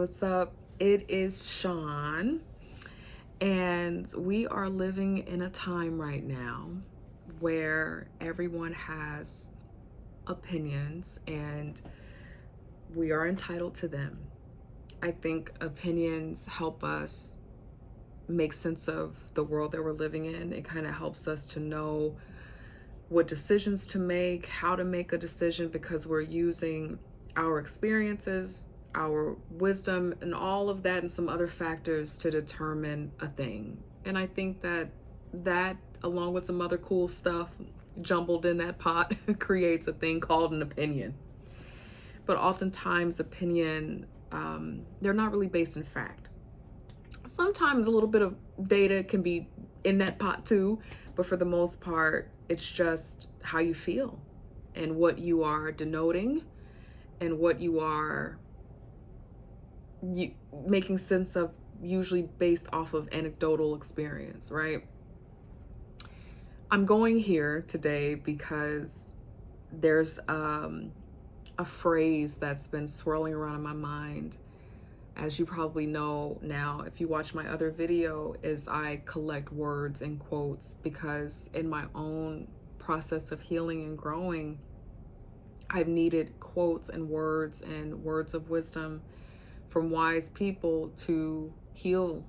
What's up? It is Sean, and we are living in a time right now where everyone has opinions and we are entitled to them. I think opinions help us make sense of the world that we're living in. It kind of helps us to know what decisions to make, how to make a decision, because we're using our experiences, our wisdom, and all of that, and some other factors to determine a thing. And I think that, along with some other cool stuff jumbled in that pot, creates a thing called an opinion. But oftentimes, opinion, they're not really based in fact. Sometimes a little bit of data can be in that pot too, but for the most part, it's just how you feel and what you are denoting and what you making sense of, usually based off of anecdotal experience, right? I'm going here today because there's a phrase that's been swirling around in my mind. As you probably know now, if you watch my other video, is I collect words and quotes because in my own process of healing and growing, I've needed quotes and words of wisdom from wise people to heal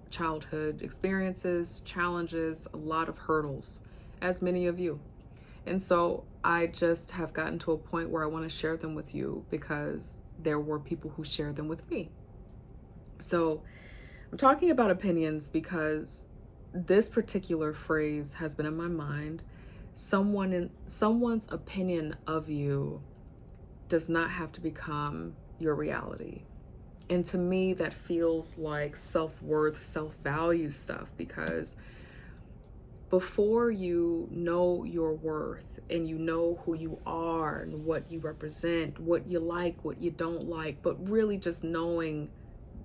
childhood experiences, challenges, a lot of hurdles, as many of you. And so I just have gotten to a point where I want to share them with you because there were people who shared them with me. So I'm talking about opinions because this particular phrase has been in my mind. Someone's opinion of you does not have to become your reality. And to me, that feels like self-worth, self-value stuff, because before you know your worth and you know who you are and what you represent, what you like, what you don't like, but really just knowing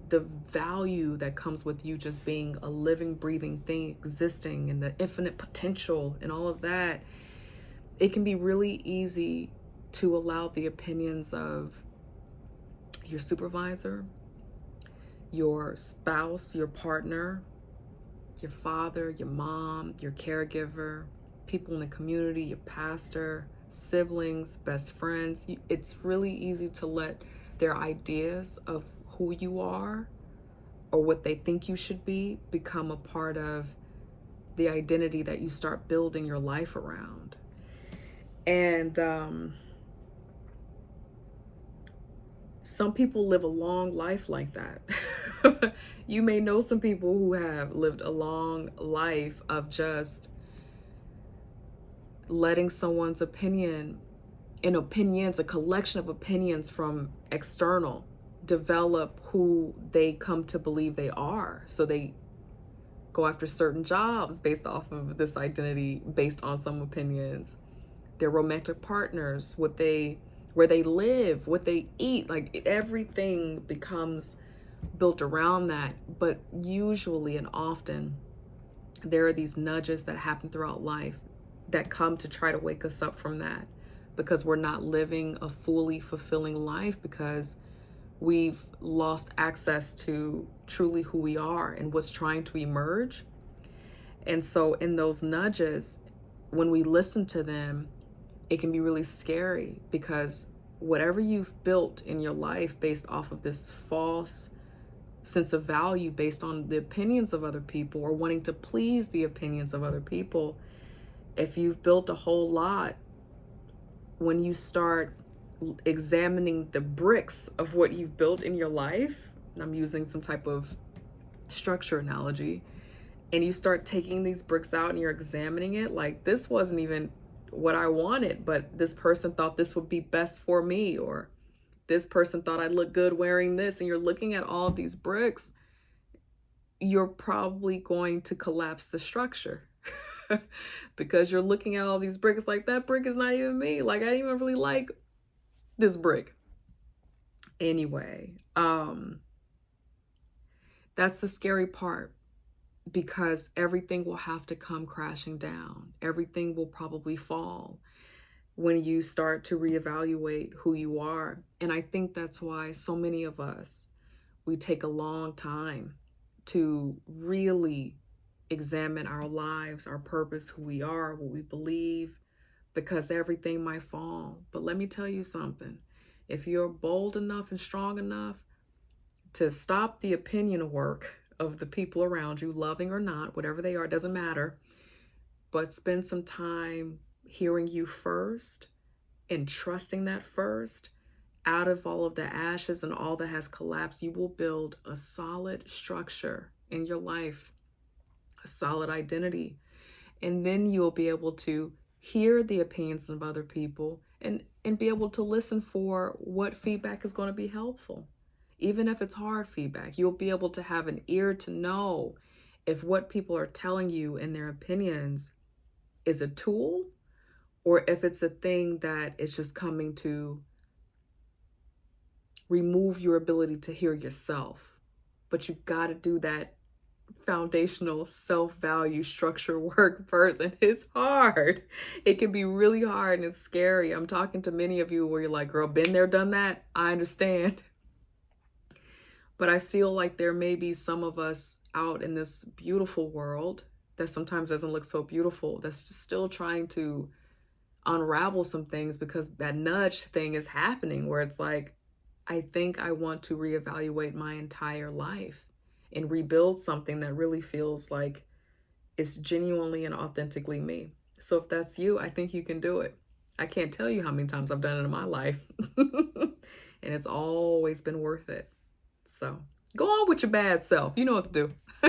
the value that comes with you just being a living, breathing thing existing and the infinite potential and all of that, it can be really easy to allow the opinions of your supervisor, your spouse, your partner, your father, your mom, your caregiver, people in the community, your pastor, siblings, best friends. It's really easy to let their ideas of who you are or what they think you should be become a part of the identity that you start building your life around. And some people live a long life like that. You may know some people who have lived a long life of just letting someone's opinion, a collection of opinions from external, develop who they come to believe they are. So they go after certain jobs based off of this identity, based on some opinions. Their romantic partners, where they live, what they eat, like everything becomes built around that. But usually and often, there are these nudges that happen throughout life that come to try to wake us up from that, because we're not living a fully fulfilling life because we've lost access to truly who we are and what's trying to emerge. And so in those nudges, when we listen to them, it can be really scary, because whatever you've built in your life based off of this false sense of value based on the opinions of other people or wanting to please the opinions of other people, if you've built a whole lot, when you start examining the bricks of what you've built in your life, and I'm using some type of structure analogy, and you start taking these bricks out and you're examining it, like, this wasn't even what I wanted, but this person thought this would be best for me, or this person thought I'd look good wearing this, and you're looking at all of these bricks, you're probably going to collapse the structure. Because you're looking at all these bricks like, that brick is not even me. Like, I didn't even really like this brick. Anyway, that's the scary part, because everything will have to come crashing down. Everything will probably fall when you start to reevaluate who you are. And I think that's why so many of us we take a long time to really examine our lives, our purpose, who we are, what we believe, because everything might fall. But let me tell you something. If you're bold enough and strong enough to stop the opinion work of the people around you, loving or not, whatever they are, doesn't matter, but spend some time hearing you first and trusting that first, out of all of the ashes and all that has collapsed, you will build a solid structure in your life, a solid identity. And then you'll be able to hear the opinions of other people and be able to listen for what feedback is going to be helpful. Even if it's hard feedback, you'll be able to have an ear to know if what people are telling you in their opinions is a tool or if it's a thing that is just coming to remove your ability to hear yourself. But you got to do that foundational self-value structure work first, and it's hard. It can be really hard and it's scary. I'm talking to many of you where you're like, girl, been there, done that. I understand. But I feel like there may be some of us out in this beautiful world that sometimes doesn't look so beautiful, that's just still trying to unravel some things, because that nudge thing is happening where it's like, I think I want to reevaluate my entire life and rebuild something that really feels like it's genuinely and authentically me. So if that's you, I think you can do it. I can't tell you how many times I've done it in my life. And it's always been worth it. So go on with your bad self. You know what to do.